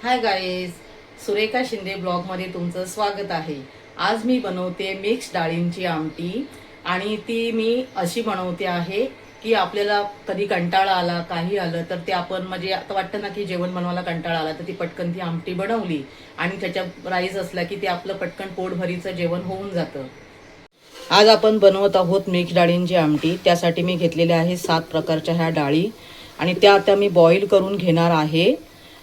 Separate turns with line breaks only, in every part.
Hi guys, Surekha Shinde ब्लॉगमध्ये तुमचं स्वागत आहे। आज मी बनवते मिक्स डाळींची आमटी आणि ती मी अशी बनवते आहे की आपल्याला कधी कंटाळा आला काही आलं तर ते आपण म्हणजे आता वाटतं ना की जेवण बनवायला कंटाळा आला तर ती पटकन ती आमटी बनवली आणि त्याच्या राईस असला की ते आपलं पटकन पोटभरीचं जेवण होऊन जातं। आज आपण बनवत आहोत मिक्स डाळींची आमटी। त्यासाठी मी घेतलेल्या आहे 7 प्रकारच्या ह्या डाळी आणि त्या आता मी बॉईल करून घेणार आहे।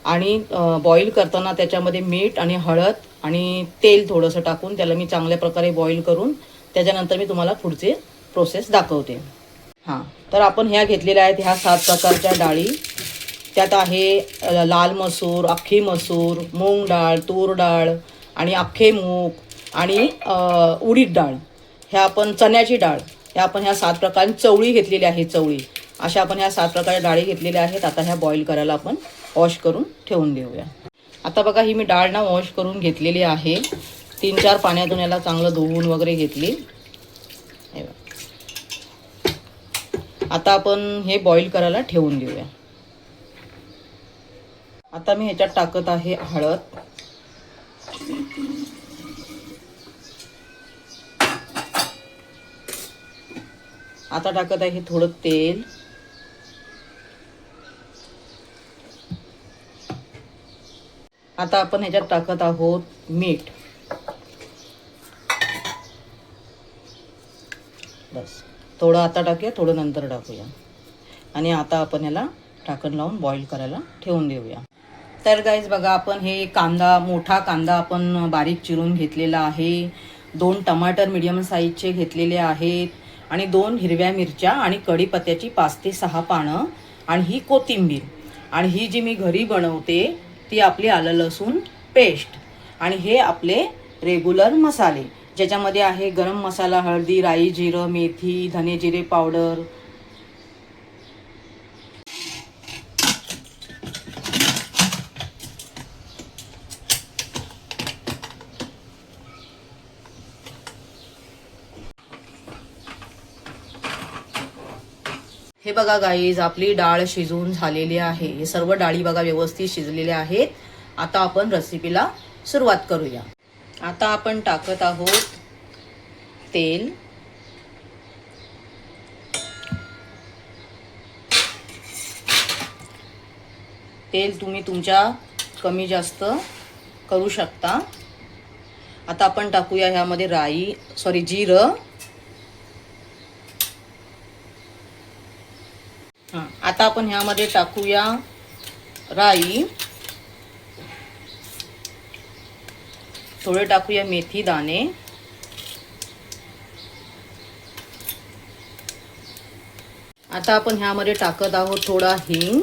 आणि बॉईल करताना त्याच्यामध्ये मीठ आणि हळद आणि तेल थोडंसं टाकून त्याला मी चांगल्या प्रकारे बॉईल करून त्याच्यानंतर मी तुम्हाला पुढचे प्रोसेस दाखवते। हां, तर आपण ह्या घेतलेल्या आहेत ह्या 7 प्रकारच्या डाळी। त्यात आहे लाल मसूर, अख्खी मसूर, मूग डाळ, तूर डाळ आणि अख्खे मूग आणि उडीद डाळ। ह्या आपण चण्याची डाळ ह्या आपण ह्या 7 प्रकार चवळी घेतलेली आहे। चवळी अशा आपण ह्या 7 प्रकारच्या डाळी घेतलेल्या आहेत। आता ह्या बॉईल करायला आपण वॉश करून ठेवून देऊया। आता बघा ही मी डाळ ना वॉश करून घेतलेली आहे। 3-4 पाण्यातून याला चांगलं धुवून वगैरे घेतली। आता आपण हे बॉईल करायला ठेवून देऊया। आता मी ह्याच्यात टाकत आहे हळद, आता टाकत आहे थोडं तेल, आता आपण ह्याच्यात टाकत आहोत मीठ। बस थोडं आता टाकूया, थोडं नंतर टाकूया आणि आता आपण याला ढाकण लावून बॉईल करायला ठेवून देऊया। तर गाईज बघा आपण हे कांदा, मोठा कांदा आपण बारीक चिरून घेतलेला आहे। 2 टमाटर मीडियम साईजचे घेतलेले आहेत आणि 2 हिरव्या मिरच्या आणि कढीपत्त्याची 5 ते 6 पानं आणि ही कोथिंबीर आणि ही जी मी घरी बनवते ती आपली आलं लसूण पेस्ट आणि हे आपले रेग्युलर मसाले ज्याच्यामध्ये आहे गरम मसाला, हळदी, राई, जिरं, मेथी, धने जिरे पावडर। हे बघा गाईज आपली डाळ शिजवून झालेली आहे। हे सर्व डाळी बघा व्यवस्थित शिजलेल्या आहेत। आता आपण रेसिपीला सुरुवात करूया। आता आपण टाकत आहोत तेल, तेल तुम्ही तुमच्या कमी जास्त करू शकता। आता आपण टाकूया ह्यामध्ये जिरं, आता आपण ह्यामध्ये टाकूया राई, थोडे टाकूया मेथी दाणे, आता आपण ह्यामध्ये टाकत आहोत थोडा हिंग,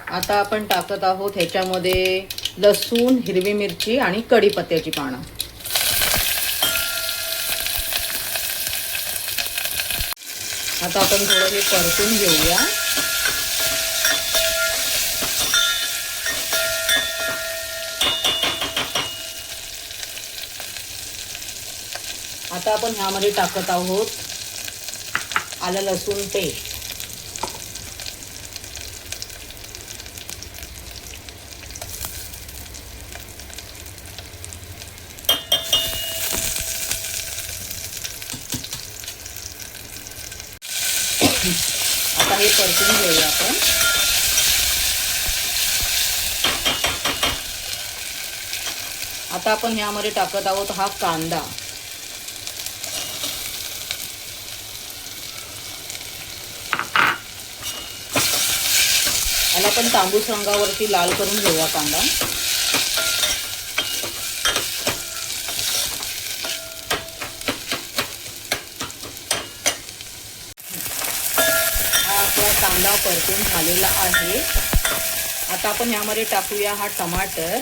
आता आपण टाकत आहोत ह्याच्यामध्ये लसूण, हिरवी मिरची आणि कढीपत्त्याची पानं। आता आपण थोडं हे परतून घेऊया। आता आपण ह्यामध्ये टाकत आहोत आलं लसूण पेस्ट, आता हे परतून घेऊया आपण। आता आपण ह्यामध्ये टाकत आहोत हा कांदा, याला पण तांबूस रंगावरती लाल करून घेऊया कांदा। हा आपला कांदा परतून झालेला आहे। आता आपण ह्यामध्ये टाकूया हा टमाटर,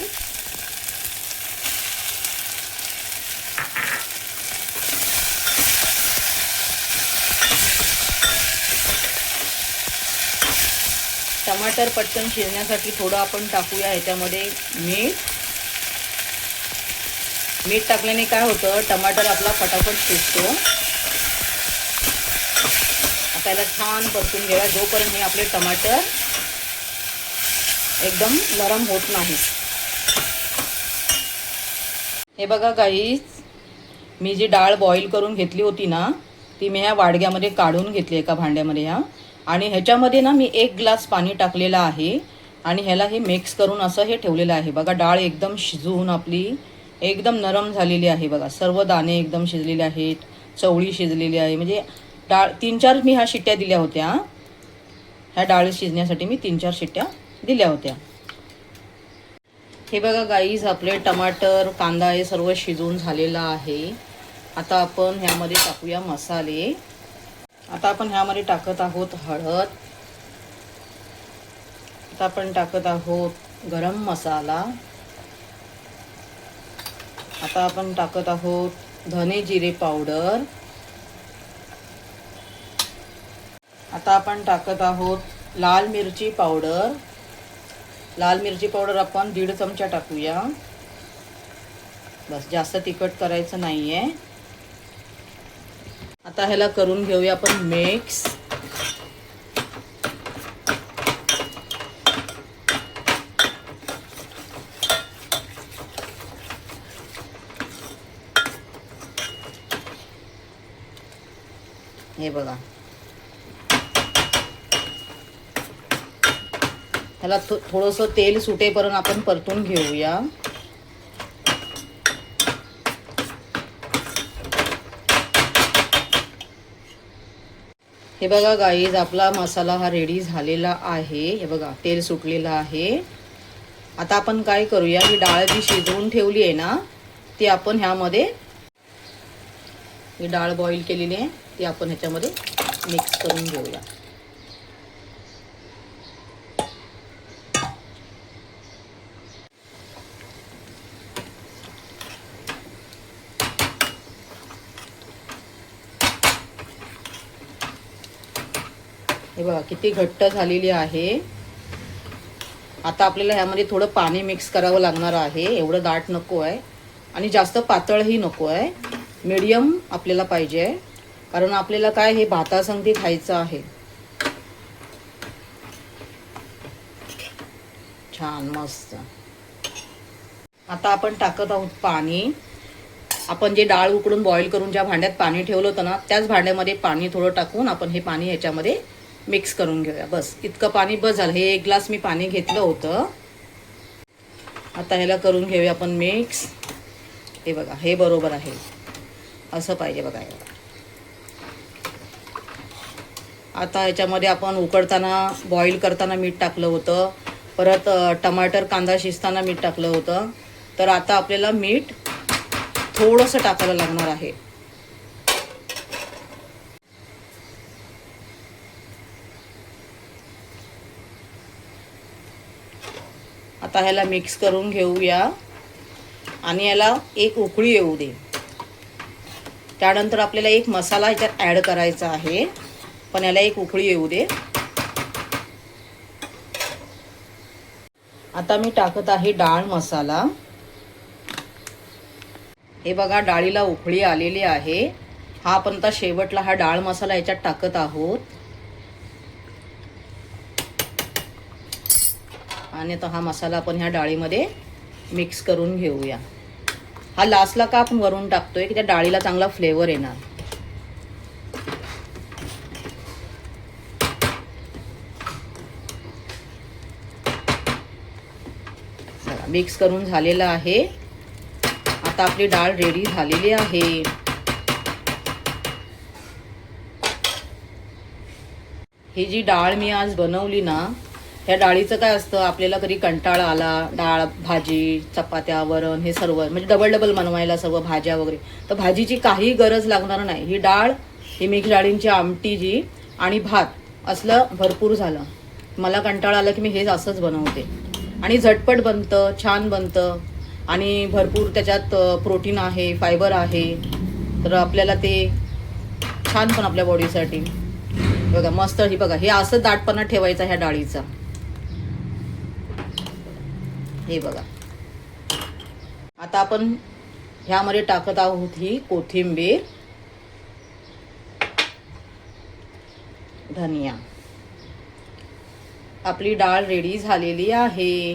टमाटर पटकन शिजण्यासाठी थोडं आपण टाकूया ह्याच्यामध्ये मीठ। मीठ टाकल्याने काय होतं, टमाटर आपला फटाफट शिजतो। आता याला छान परतून घेऊया जोपर्यंत हे आपले टमाटर एकदम नरम होत नाही. हे बघा गाईज, मी जी डाळ बॉईल करून घेतली होती ना, ती मी ह्या वाडग्यामध्ये काढून घेतली एका भांड्यामध्ये ह्या. आणि ह्याच्यामध्ये ना मी 1 ग्लास पाणी टाकलेलं आहे आणि ह्याला हे मिक्स करून असं हे ठेवलेलं आहे. बघा डाळ एकदम शिजवून आपली एकदम नरम झालेली आहे. बघा सर्व दाणे एकदम शिजलेले आहेत, चवळी शिजलेली आहे. म्हणजे डाळ 3-4 मी ह्या शिट्ट्या दिल्या होत्या. ह्या डाळ शिजण्यासाठी मी 3-4 शिट्ट्या दिल्या होत्या. हे बघा गाईज, आपले टमाटर कांदा हे सर्व शिजवून झालेलं आहे. आता आपण ह्यामध्ये टाकूया मसाले. आता आपण ह्यामध्ये टाकत आहोत हळद. आता आपण टाकत आहोत गरम मसाला. आता आपण टाकत आहोत धने जिरे पावडर. आता आपण टाकत आहोत लाल मिरची पावडर. लाल मिरची पावडर आपण 1.5 चमचा टाकूया. बस, जास्त तिखट करायचं नाहीये. आता ह्याला करून घेऊया आपण मिक्स. हे बघा, ह्याला थोडंसं तेल सुटेपर्यंत आपण परतून घेऊया. हे बघा गाईज, आपला मसाला हा रेडी झालेला आहे. हे बघा तेल सुटलेलं आहे. आता आपण काय करूया, ही डाळ जी शिजवून ठेवली आहे ना, ती आपण ह्यामध्ये, ही डाळ बॉईल केलेली आहे ती आपण ह्याच्यामध्ये मिक्स करून घेऊया. हे बघा किती घट्ट झालेली आहे. आता आपल्याला ह्यामध्ये थोडं पाणी मिक्स करावं लागणार आहे. एवढं दाट नको आहे आणि जास्त पातळही नको आहे, मीडियम आपल्याला पाहिजे, कारण आपल्याला काय हे भातासंगती खायचं आहे. छान मस्त. आता आपण टाकत आहोत पाणी. आपण जे डाळ उकडून बॉईल करून ज्या भांड्यात पाणी ठेवलं होतं ना, त्याच भांड्यामध्ये पाणी थोडं टाकून आपण हे पाणी ह्याच्यामध्ये मिक्स करून घेऊया. बस इतकं पाणी बस झालं. हे 1 ग्लास मी पाणी घेतलं होतं. आता ह्याला करून घेऊया आपण मिक्स. हे बघा, हे बरोबर आहे, असं पाहिजे बघा. आता ह्याच्यामध्ये आपण उकडताना बॉईल करताना मीठ टाकलं होतं, परत टमाटर कांदा शिजताना मीठ टाकलं होतं. तर आता आपल्याला मीठ थोडंसं टाकायला लागणार आहे. आता ह्याला मिक्स करून घेऊया आणि याला एक उकळी येऊ दे. त्यानंतर आपल्याला एक मसाला ह्याच्यात ॲड करायचा आहे, पण याला एक उकळी येऊ दे. आता मी टाकत आहे डाळ मसाला. हे बघा, डाळीला उकळी आलेली आहे. हा आपण आता शेवटला हा डाळ मसाला याच्यात टाकत आहोत. आणि आता हा मसाला आपण ह्या डाळीमध्ये मिक्स करून घेऊया. हा लास्टला का आपण वरून टाकतोय की त्या डाळीला चांगला फ्लेवर येणार. मिक्स करून झालेला आहे. आता आपली डाळ रेडी झालेली आहे. ही जी डाळ मी आज बनवली ना, ह्या डाळीचं काय असतं, आपल्याला कधी कंटाळा आला, डाळ भाजी चपात्या वरण हे सर्व म्हणजे डबल बनवायला सर्व भाज्या वगैरे, तर भाजीची काही गरज लागणार नाही. ही डाळ, ही मिक्स डाळींची आमटी जी आणि भात असलं भरपूर झालं. मला कंटाळा आला की मी हेच असंच बनवते आणि झटपट बनतं, छान बनतं आणि भरपूर त्याच्यात प्रोटीन आहे, फायबर आहे. तर आपल्याला ते छान पण आपल्या बॉडीसाठी. बघा मस्त. ही बघा, हे असं दाटपणा ठेवायचा ह्या डाळीचा. हे बघा, आता आपण ह्यामध्ये टाकत आहोत ही कोथिंबीर. धनिया. आपली डाळ रेडी झालेली आहे.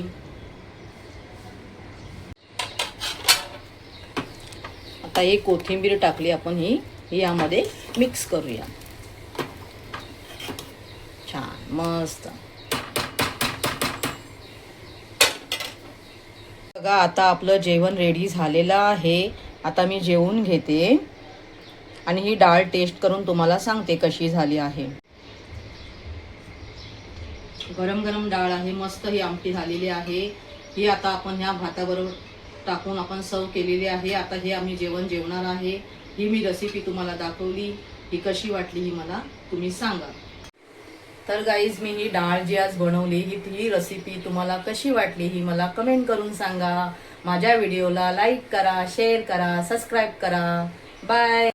आता ही कोथिंबीर टाकली आपण, ही यामध्ये मिक्स करूया. छान मस्त. बघा आता आपलं जेवण रेडी झालेलं आहे. आता मी जेवून घेते आणि ही डाळ टेस्ट करून तुम्हाला सांगते कशी झाली आहे. गरम गरम डाळ आहे, मस्त ही आमटी झालेली आहे. ही आता आपण ह्या भाताबरोबर टाकून आपण सर्व केलेली आहे. आता हे आम्ही जेवणार आहे. ही मी रेसिपी तुम्हाला दाखवली, ही कशी वाटली ही मला तुम्ही सांगा. तर गाईज मी ही डाळ जी आज बनवली ही रेसिपी तुम्हाला कशी वाटली ही मला कमेंट करून सांगा. माझ्या व्हिडिओला लाईक करा, शेअर करा, सबस्क्राईब करा. बाय.